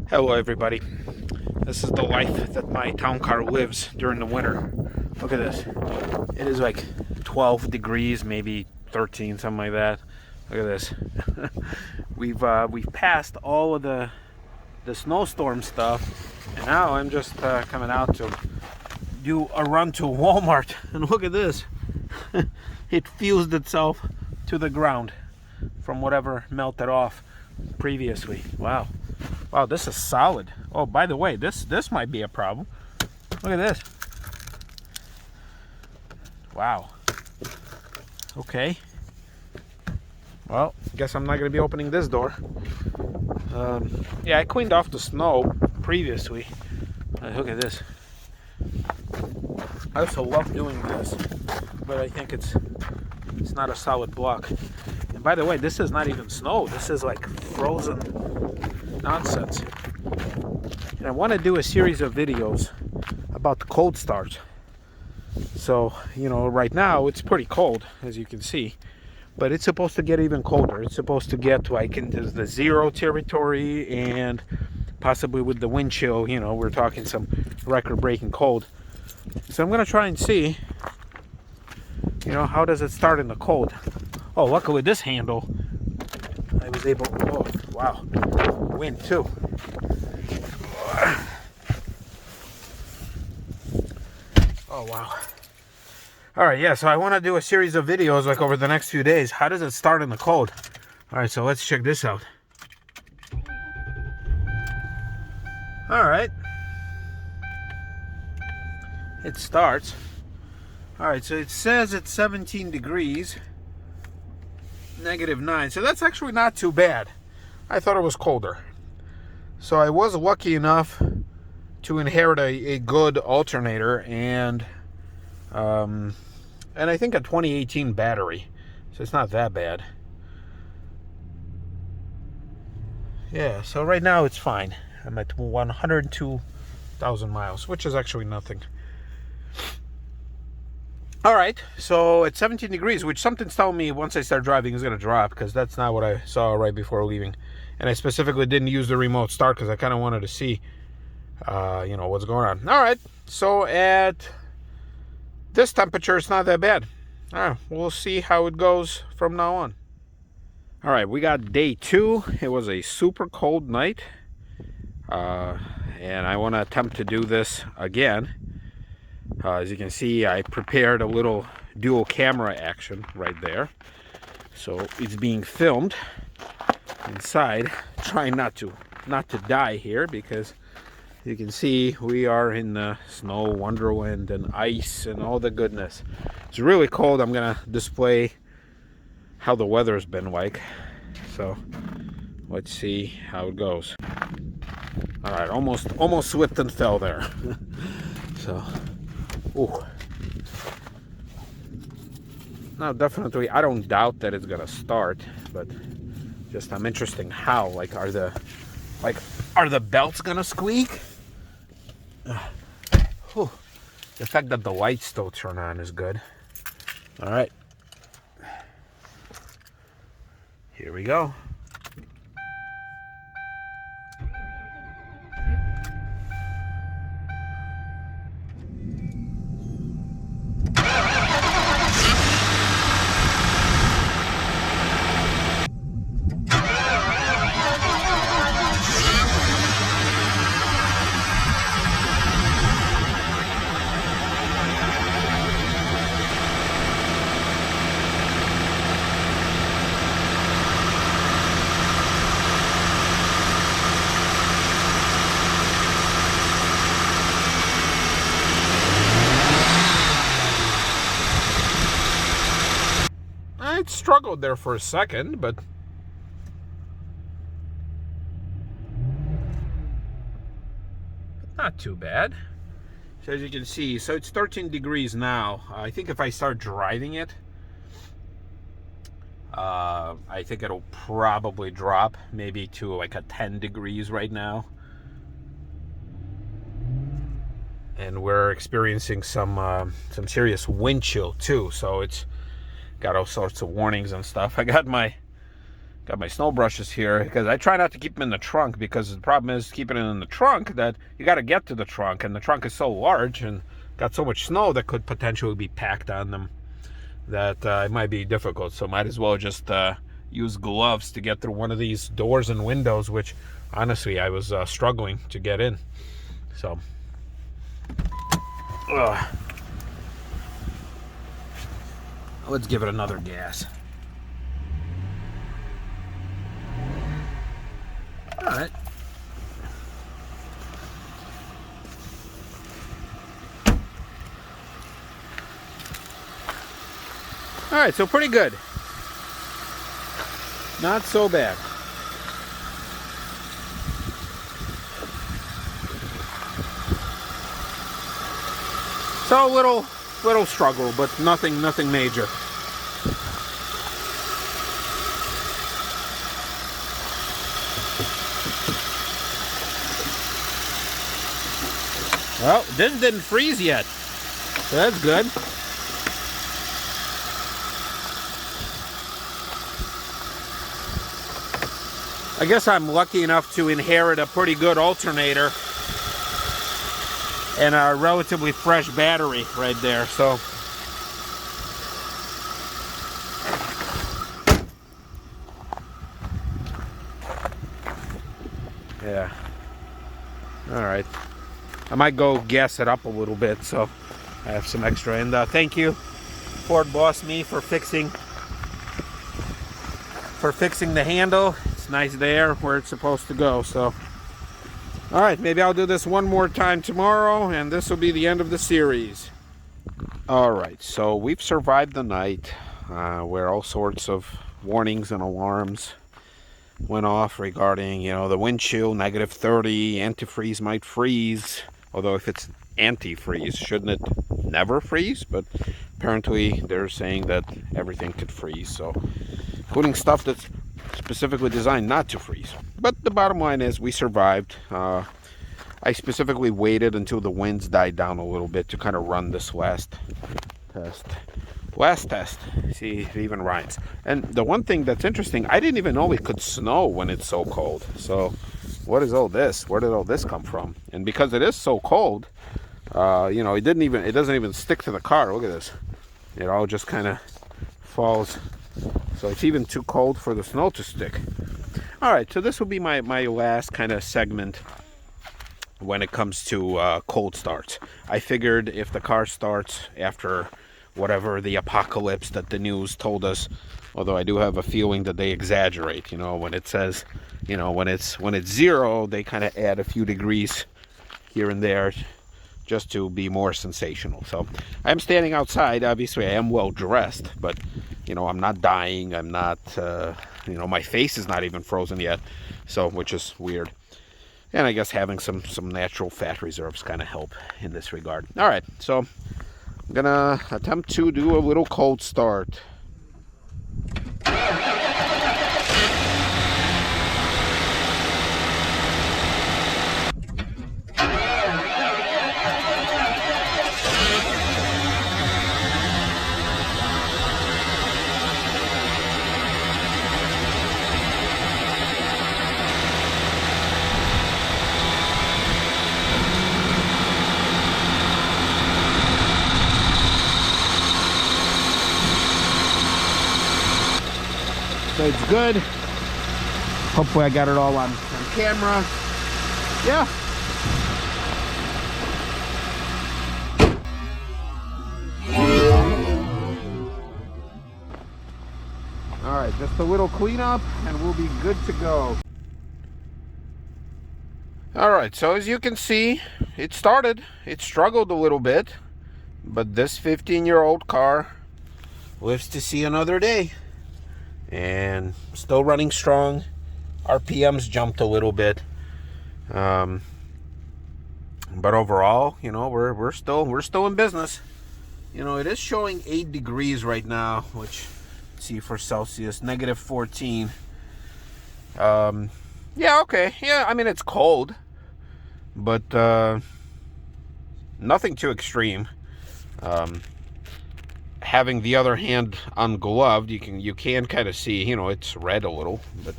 Hello everybody. This is the life that my town car lives during the winter. Look at this. It is like 12 degrees, maybe 13, something like that. Look at this. We've passed all of the snowstorm stuff, and now I'm just coming out to do a run to Walmart. And look at this. It fused itself to the ground from whatever melted off previously. Wow. Wow, this is solid. Oh, by the way, this might be a problem. Look at this. Wow. Okay. Well, guess I'm not going to be opening this door. Yeah, I cleaned off the snow previously. Look at this. I also love doing this, but I think it's not a solid block. And by the way, this is not even snow. This is like frozen nonsense. And I want to do a series of videos about the cold starts. So, you know, right now it's pretty cold, as you can see, but it's supposed to get even colder. It's supposed to get like into the 0 territory, and possibly with the wind chill, you know, we're talking some record-breaking cold. So I'm going to try and see, you know, how does it start in the cold. Oh, luckily this handle, I was able, oh, wow, wind too. Oh, wow. All right, yeah, so I want to do a series of videos like over the next few days. How does it start in the cold? All right, so let's check this out. All right. It starts. All right, so it says it's 17 degrees, -9. So that's actually not too bad. I thought it was colder. So I was lucky enough to inherit a good alternator and I think a 2018 battery. So it's not that bad. Yeah, so right now it's fine. I'm at 102,000 miles, which is actually nothing. All right, so at 17 degrees, which something's telling me once I start driving is going to drop, because that's not what I saw right before leaving. And I specifically didn't use the remote start because I kind of wanted to see, you know, what's going on. All right, so at this temperature, it's not that bad. All right, we'll see how it goes from now on. All right, we got day 2. It was a super cold night, and I want to attempt to do this again. As you can see, I prepared a little dual camera action right there. So it's being filmed inside, trying not to die here, because you can see we are in the snow wonderland and ice and all the goodness. It's really cold. I'm gonna display how the weather's been like. So let's see how it goes. All right, almost slipped and fell there. So. Ooh. Now, definitely, I don't doubt that it's gonna start, but just I'm interested in how. Like, are the belts gonna squeak? Whew. The fact that the lights still turn on is good. All right, here we go. I struggled there for a second, but not too bad. So as you can see, so it's 13 degrees now. I think if I start driving it, I think it'll probably drop maybe to like a 10 degrees right now. And we're experiencing some serious wind chill too. So it's got all sorts of warnings and stuff. I got my snow brushes here because I try not to keep them in the trunk, because the problem is keeping it in the trunk that you got to get to the trunk, and the trunk is so large and got so much snow that could potentially be packed on them that it might be difficult. So might as well just use gloves to get through one of these doors and windows, which honestly I was struggling to get in. So let's give it another gas. All right. All right, so pretty good. Not so bad. So a little struggle, but nothing major. Well, this didn't freeze yet, so that's good. I guess I'm lucky enough to inherit a pretty good alternator and a relatively fresh battery right there, so. Yeah. All right. I might go gas it up a little bit, so I have some extra. And thank you, Ford Boss Me, for fixing the handle. It's nice there where it's supposed to go. So, all right, maybe I'll do this one more time tomorrow, and this will be the end of the series. All right, so we've survived the night where all sorts of warnings and alarms went off regarding, the wind chill, -30, antifreeze might freeze. Although if it's antifreeze, shouldn't it never freeze? But apparently they're saying that everything could freeze, so including stuff that's specifically designed not to freeze. But the bottom line is we survived. I specifically waited until the winds died down a little bit to kind of run this last test. See if it even rhymes. And the one thing that's interesting, I didn't even know it could snow when it's so cold. So what is all this? Where did all this come from? And because it is so cold, it doesn't even stick to the car. Look at this. It all just kind of falls. So it's even too cold for the snow to stick. All right, so this will be my last kind of segment when it comes to cold starts. I figured if the car starts after whatever the apocalypse that the news told us, although I do have a feeling that they exaggerate, when it says, when it's 0, they kind of add a few degrees here and there just to be more sensational. So I'm standing outside. Obviously I am well dressed, but I'm not dying. I'm not, my face is not even frozen yet, so, which is weird. And I guess having some natural fat reserves kind of help in this regard. All right, so I'm gonna attempt to do a little cold start. So it's good. Hopefully I got it all on camera. Yeah. All right, just a little cleanup and we'll be good to go. All right, so as you can see, it struggled a little bit, but this 15-year-old car lives to see another day. And still running strong. RPMs jumped a little bit, but overall, we're still in business. It is showing 8 degrees right now, which, let's see, for Celsius, -14. Yeah, okay, yeah. I mean, it's cold, but nothing too extreme. having the other hand ungloved, you can kind of see, you know, it's red a little, but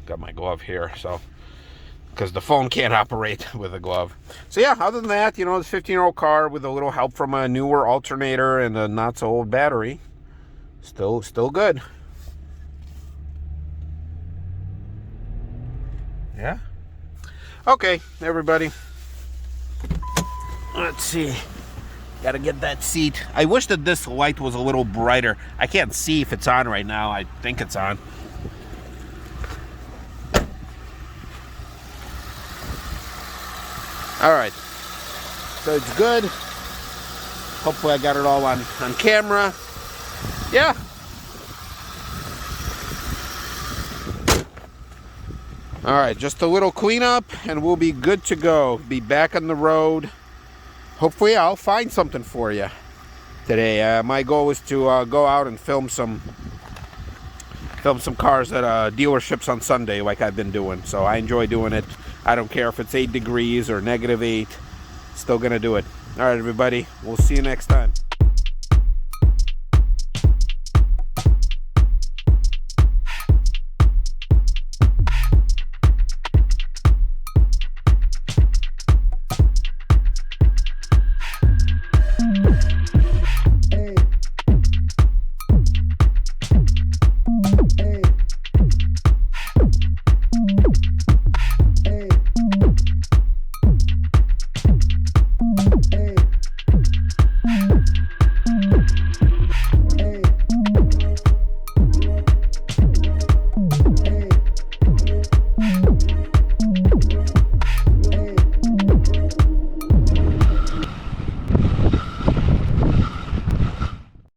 got my glove here, so because the phone can't operate with a glove. So yeah, other than that, you know, this 15-year-old car with a little help from a newer alternator and a not so old battery, still good. Yeah. Okay, everybody. Let's see. Gotta get that seat. I wish that this light was a little brighter. I can't see if it's on right now. I think it's on. All right. So it's good. Hopefully I got it all on camera. Yeah. All right, just a little cleanup and we'll be good to go. Be back on the road. Hopefully I'll find something for you today. My goal is to go out and film some cars at dealerships on Sunday like I've been doing. So I enjoy doing it. I don't care if it's 8 degrees or -8. Still gonna do it. All right, everybody. We'll see you next time.